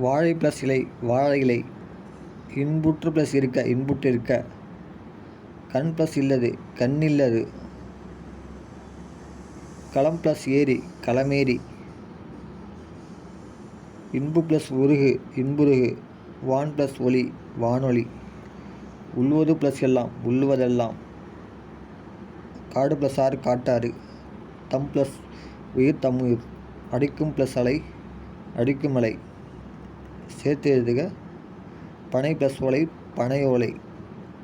வாழை ப்ளஸ் இலை வாழை இலை. இன்புற்று ப்ளஸ் இருக்க இன்புற்று இருக்க. கண் ப்ளஸ் இல்லது கண்ணில்லது. களம் ப்ளஸ் ஏரி களமேரி. இன்பு ப்ளஸ் உருகு இன்புருகு. வான் ப்ளஸ் ஒளி வானொலி. உள்வது ப்ளஸ் எல்லாம் உள்ளுவதெல்லாம். காடு ப்ளஸ் ஆறு காட்டாறு. தம் ப்ளஸ் உயிர் தம்முயிர். அடிக்கும் ப்ளஸ் அலை அடிக்கும் அலை. சேர்த்து எழுதுக. பனை ப்ளஸ் ஓலை பனையோலை.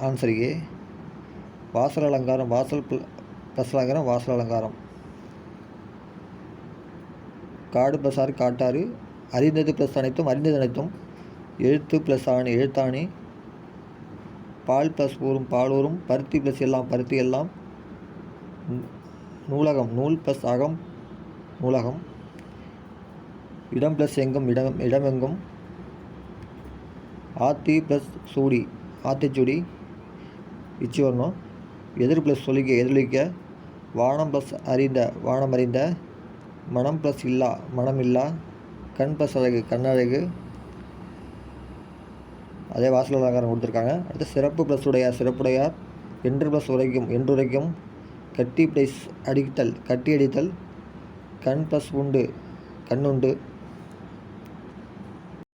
Answer A. வாசல் அலங்காரம் வாசல் ப்ளஸ் அலங்காரம் வாசல் அலங்காரம். காடு ப்ளஸ் ஆறு காட்டாறு. அறிந்தது ப்ளஸ் அனைத்தும் அறிந்தது அனைத்தும். எழுத்து ப்ளஸ் ஆணி எழுத்தாணி. பால் ப்ளஸ் ஊரும் பாலூரும். பருத்தி ப்ளஸ் எல்லாம் பருத்தி எல்லாம். நூலகம் நூல் ப்ளஸ் அகம் நூலகம். இடம் ப்ளஸ் எங்கும் இடமெங்கும். ஆத்தி ப்ளஸ் சூடி ஆத்திச்சூடி. இச்சி வரணும். எதிர் ப்ளஸ் சொல்லிக்க எதிரொலிக்க. வானம் ப்ளஸ் அறிந்த வானம் அறிந்த. மனம் ப்ளஸ் இல்லா மனம் இல்லா. கண் ப்ளஸ் அழகு கண்ணழகு. அதே வாசல் அலங்காரம் கொடுத்துருக்காங்க. அடுத்து சிறப்பு ப்ளஸ் உடையார் சிறப்புடையார். என்று ப்ளஸ் உரைக்கும் என்றுரைக்கும். கட்டி ப்ளஸ் அடித்தல் கட்டி அடித்தல். கண் ப்ளஸ் உண்டு கண்ணுண்டு.